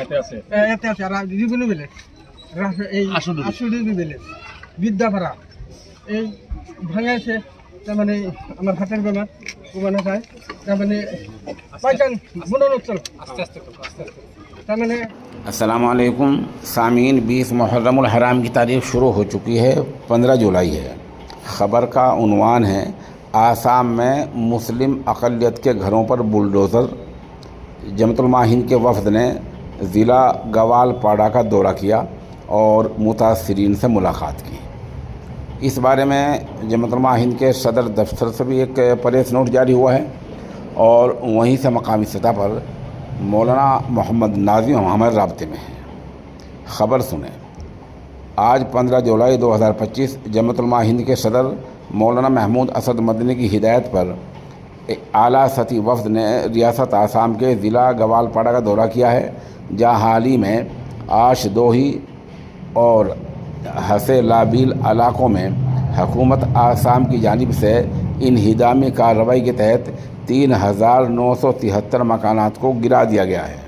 এতে আছে আর বিভিন্ন ভিলেজ এই আশুডি ভিলেজ বিদ্যাপাড়া এই ভাঙাইছে। তার মানে আমার হাতের বেলা ওখানে খায়। তার মানে পাইকান বুনন উৎসব আস্তে আস্তে তার মানে। अस्सलाम वालेकुम सामीन 20 मुहर्रमुल हराम की तारीख शुरू हो चुकी है। 15 जुलाई है। ख़बर का उन्वान है आसाम में मुस्लिम अक़लियत के घरों पर बुलडोज़र। जमतुलमा हिंद के वफ़द ने ज़िला गवालपाड़ा का दौरा किया और मुतासिरीन से मुलाकात की। इस बारे में जमतुलमा हिंद के सदर दफ्तर से भी एक प्रेस नोट जारी हुआ है और वहीं से मकामी सतह पर मौलाना मोहम्मद नाज़िम हमारे राब्ते में हैं। ख़बर सुने। आज 15 जुलाई 2025 जमतुलमा हिंद के सदर मौलाना महमूद असद मदनी की हिदायत पर आला सती वफ़द ने रियासत आसाम के ज़िला गवालपाड़ा का दौरा किया है, जहाँ हाल ही में आशदोही और हसे लाबील इलाकों में हुकूमत आसाम की जानिब से इन्हिदामी कार्रवाई के तहत 3,973 मकानात को गिरा दिया गया है।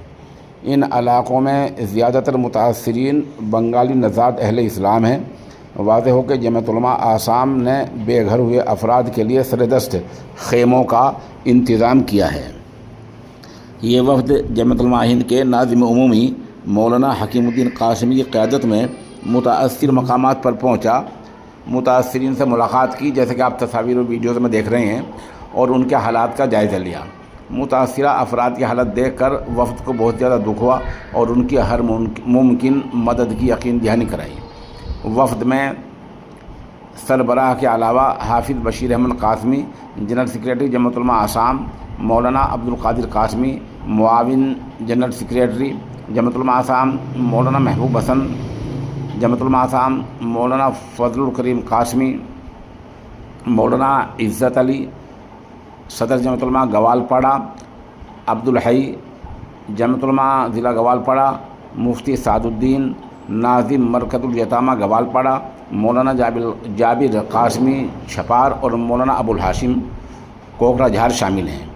इन इलाकों में ज़्यादातर मुतासिरीन बंगाली नज़ात अहले इस्लाम हैं। वाज़ेह हो कि जमतुलमा आसाम ने बेघर हुए अफराद के लिए सरदस्त खेमों का इंतज़ाम किया है। ये वफ़द जमतुलमा हिंद के नाज़िम उमूमी मौलाना हकीमुद्दीन कासिमी की क़यादत में मुतासिर मकामात पर पहुँचा, मुतासिरीन से मुलाकात की, जैसे कि आप तस्वीर और वीडियोज़ में देख रहे हैं, और उनके हालात का जायज़ा लिया। मुतासिरा अफराद की हालत देखकर वफ़द को बहुत ज़्यादा दुख हुआ और उनकी हर मुमकिन मदद की यकीन दहानी कराई। वफ़द में सरबराह के अलावा हाफिज़ बशीर अहमद कासमी, जनरल सेक्रेटरी जमतुलमा आसाम, मौलाना अब्दुल कादिर कासमी, मुआविन जनरल सेक्रेटरी जमतुलमा आसाम मौलाना महबूब हसन, जमतुलमा आसाम मौलाना फजलुल करीम कासमी, मौलाना इज़्ज़त अली, सदर जमतुलमा गवालपाड़ा अब्दुल हई, जमतुलमा ज़िला गवालपाड़ा मुफ्ती सादुद्दीन, नाज़िम मरकज़ुल यतामा गवालपाड़ा मौलाना जाबिर कासमी छपार और मौलाना अबुल हाशिम कोकराझार शामिल हैं।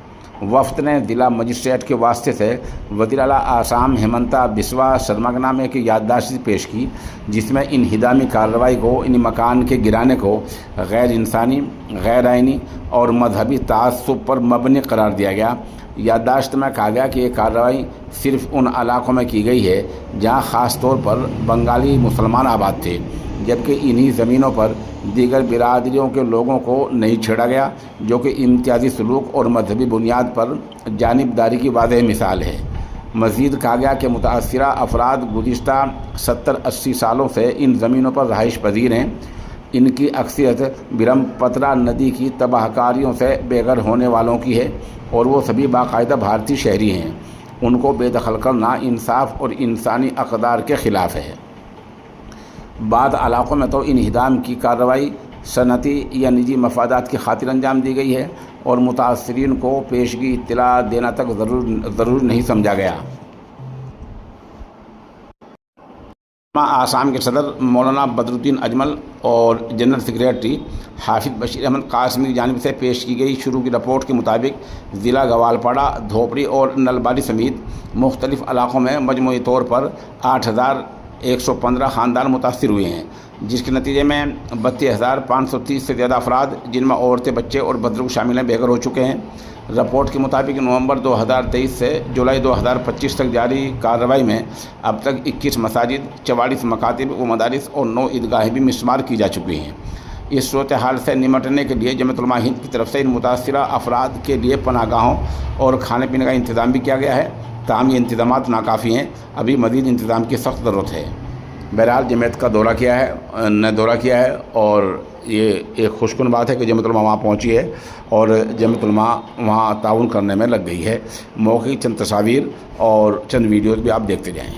वफ़द ने ज़िला मजिस्ट्रेट के वास्ते से वज़ीर आला आसाम हेमंता बिस्वा शर्मा के नाम एक याददाश्त पेश की, जिसमें इन हिदामी कार्रवाई को, इन मकान के गिराने को गैर इंसानी, गैर आइनी और मजहबी तासुब पर मबनी करार दिया गया। याददाश्त में कहा गया कि ये कार्रवाई सिर्फ़ उन इलाकों में की गई है जहाँ ख़ास तौर पर बंगाली मुसलमान आबाद थे, जबकि इन्हीं ज़मीनों पर दीगर बिरादरियों के लोगों को नहीं छेड़ा गया, जो कि इम्तियाज़ी सलूक और मजहबी बुनियाद पर जानिबदारी की वाज़ेह मिसाल है। मज़ीद कहा गया कि मुतासिरा अफराद गुज़िश्ता 70-80 सालों से इन ज़मीनों पर रहाइश पजीर हैं। इनकी अक्सरियत ब्रह्मपुत्रा नदी की तबाहकारियों से बेघर होने वालों की है और वो सभी बाकायदा भारतीय शहरी हैं। उनको बेदखल करना इंसाफ और इंसानी अक़दार के ख़िलाफ़ है। बाद इलाक़ों में तो इन्हिदाम की कार्रवाई सनती या निजी मफादात की खातिर अंजाम दी गई है और मुतासिरीन को पेशगी इत्तला देना तक ज़रूर नहीं समझा गया। आसाम के सदर मौलाना बदरुद्दीन अजमल और जनरल सेक्रेटरी हाफिज़ बशीर अहमद कासमी की जानिब से पेश की गई शुरू की रिपोर्ट के मुताबिक ज़िला गवालपाड़ा, धोपड़ी और नलबारी समेत मुख्तलिफ़ इलाक़ों में मजमूई तौर पर 8,115 ख़ानदान मुतासिर हुए हैं, जिसके नतीजे में 32,530 से ज़्यादा अफराद, जिनमें औरतें, बच्चे और बुजुर्ग शामिल हैं, बेघर हो चुके हैं। रिपोर्ट के मुताबिक नवंबर 2023 से जुलाई 2025 तक जारी कार्रवाई में अब तक 21 मसाजिद, 44 मकातिब व मदारिस और 9 ईदगाहें भी मिस्मार की जा चुकी हैं। इस सूरत हाल से निमटने के लिए जमतुलमा हिंद की तरफ से इन मुतासिरा अफराद के लिए पनाहगाहों और खाने पीने का इंतज़ाम भी किया गया है। ताहम ये इंतज़ामात नाकाफ़ी हैं, अभी मज़ीद इंतज़ाम की सख्त ज़रूरत है। बहरहाल जमयत का दौरा किया है और ये एक खुशकुन बात है कि जमतुलमा वहाँ पहुँची है और जमतुलमा वहाँ ताउन करने में लग गई है। मौके की चंद तस्वीर और चंद वीडियोज़ भी आप देखते जाएँ।